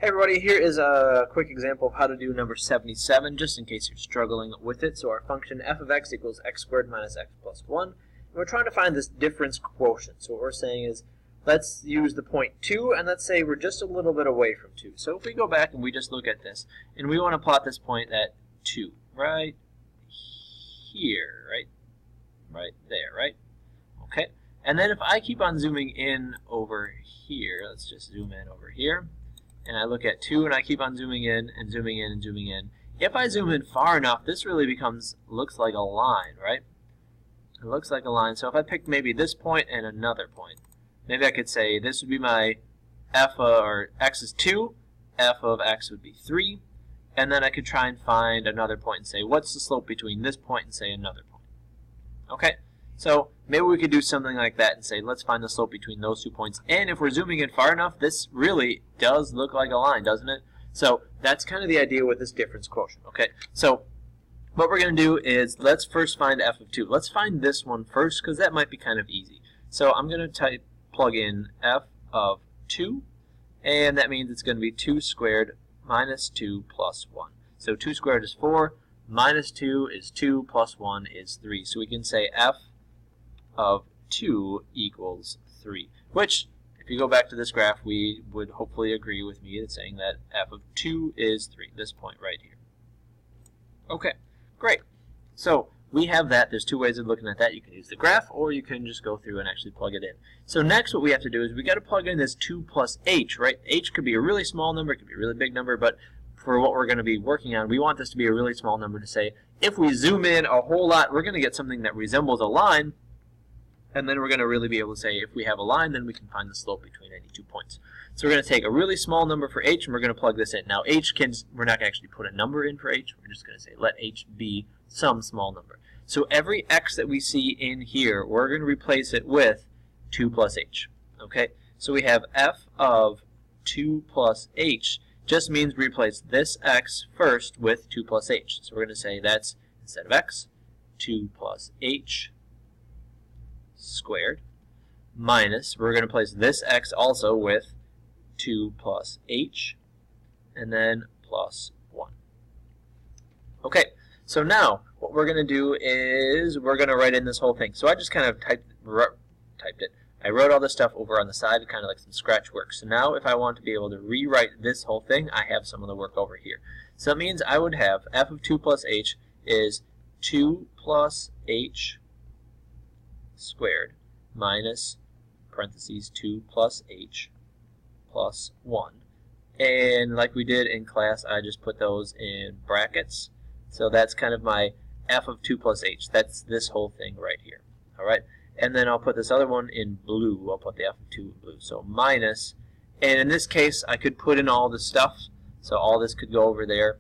Hey everybody, here is a quick example of how to do number 77, just in case you're struggling with it. So our function f of x equals x squared minus x plus 1. And we're trying to find this difference quotient. So what we're saying is, let's use the point 2, and let's say we're just a little bit away from 2. So if we go back and we just look at this, and we want to plot this point at 2, right here, right there, right? Okay. And then if I keep on zooming in over here, let's just zoom in over here, and I look at 2 and I keep on zooming in and zooming in and zooming in. If I zoom in far enough, this really looks like a line, right? It looks like a line. So if I pick maybe this point and another point, maybe I could say this would be my or x is 2, f of x would be 3, and then I could try and find another point and say, what's the slope between this point and say another point? Okay? So maybe we could do something like that and say, let's find the slope between those 2 points. And if we're zooming in far enough, this really does look like a line, doesn't it? So that's kind of the idea with this difference quotient. Okay, so what we're going to do is let's first find f of 2. Let's find this one first because that might be kind of easy. So I'm going to plug in f of 2, and that means it's going to be 2 squared minus 2 plus 1. So 2 squared is 4, minus 2 is 2, plus 1 is 3. So we can say f of 2 equals 3, which, if you go back to this graph, we would hopefully agree with me in saying that f of 2 is 3, this point right here. Okay, great. So we have that. There's two ways of looking at that. You can use the graph, or you can just go through and actually plug it in. So next what we have to do is we got to plug in this 2 plus h, right? H could be a really small number, it could be a really big number, but for what we're going to be working on, we want this to be a really small number to say, if we zoom in a whole lot, we're going to get something that resembles a line. And then we're going to really be able to say, if we have a line, then we can find the slope between any 2 points. So we're going to take a really small number for h, and we're going to plug this in. Now, we're not going to actually put a number in for h. We're just going to say, let h be some small number. So every x that we see in here, we're going to replace it with 2 plus h. Okay? So we have f of 2 plus h just means replace this x first with 2 plus h. So we're going to say that's, instead of x, 2 plus h squared minus, we're going to place this x also with 2 plus h, and then plus 1. Okay, so now what we're going to do is we're going to write in this whole thing. So I just kind of typed it. I wrote all this stuff over on the side, kind of like some scratch work. So now if I want to be able to rewrite this whole thing, I have some of the work over here. So that means I would have f of 2 plus h is 2 plus h squared minus parentheses 2 plus h plus 1. And like we did in class, I just put those in brackets. So that's kind of my f of 2 plus h. That's this whole thing right here. Alright? And then I'll put this other one in blue. I'll put the f of 2 in blue. So minus, and in this case, I could put in all this stuff. So all this could go over there.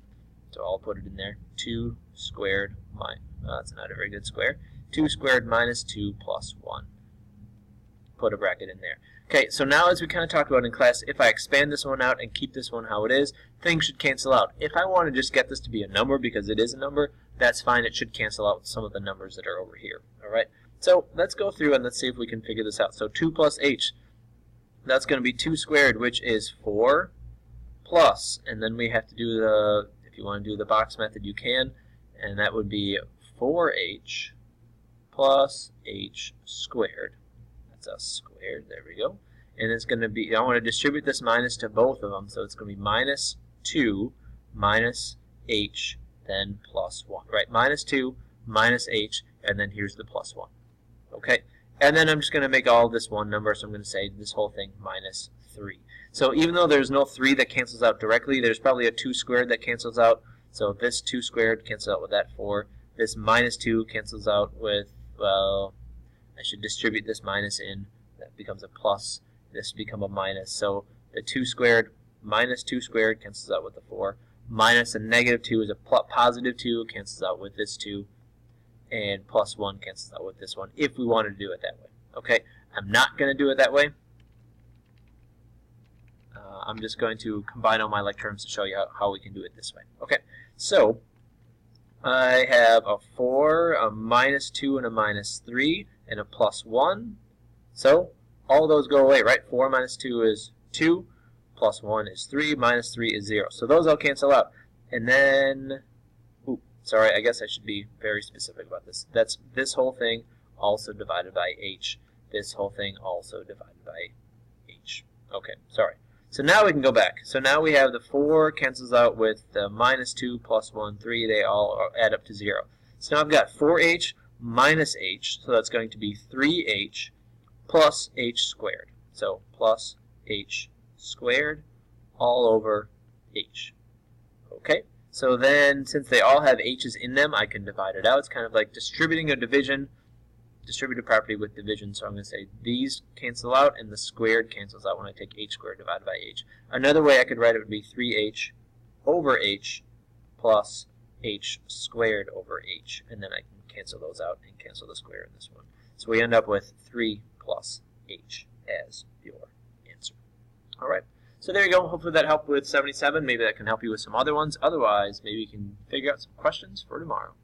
So I'll put it in there. 2 squared minus, that's not a very good square. 2 squared minus 2 plus 1. Put a bracket in there. Okay, so now as we kind of talked about in class, if I expand this one out and keep this one how it is, things should cancel out. If I want to just get this to be a number because it is a number, that's fine. It should cancel out with some of the numbers that are over here. Alright, so let's go through and let's see if we can figure this out. So 2 plus h, that's going to be 2 squared, which is 4 plus, and then we have to do the, if you want to do the box method, you can, and that would be 4h plus h squared. That's a squared, there we go. And it's going to be, I want to distribute this minus to both of them, so it's going to be minus 2 minus h, then plus 1. Right, minus 2 minus h, and then here's the plus 1. Okay, and then I'm just going to make all of this one number, so I'm going to say this whole thing minus 3. So even though there's no 3 that cancels out directly, there's probably a 2 squared that cancels out. So this 2 squared cancels out with that 4. This minus 2 cancels out with, well, I should distribute this minus in. That becomes a plus. This become a minus. So the 2 squared minus 2 squared cancels out with the 4. Minus a negative 2 is a positive 2, cancels out with this 2. And plus 1 cancels out with this one, if we wanted to do it that way. Okay, I'm not going to do it that way. I'm just going to combine all my like terms to show you how we can do it this way. Okay, so I have a 4, a minus 2, and a minus 3, and a plus 1. So all those go away, right? 4 minus 2 is 2, plus 1 is 3, minus 3 is 0. So those all cancel out. And then, sorry, I guess I should be very specific about this. That's this whole thing also divided by h. This whole thing also divided by h. Okay, sorry. So now we can go back. So now we have the 4 cancels out with the minus 2 plus 1, 3. They all add up to 0. So now I've got 4h minus h. So that's going to be 3h plus h squared. So plus h squared all over h. Okay? So then, since they all have h's in them, I can divide it out. It's kind of like distributing a division, distributive property with division. So I'm going to say these cancel out, and the squared cancels out when I take h squared divided by h. Another way I could write it would be 3h over h plus h squared over h. And then I can cancel those out and cancel the square in this one. So we end up with 3 plus h as your answer. All right. So there you go. Hopefully that helped with 77. Maybe that can help you with some other ones. Otherwise, maybe you can figure out some questions for tomorrow.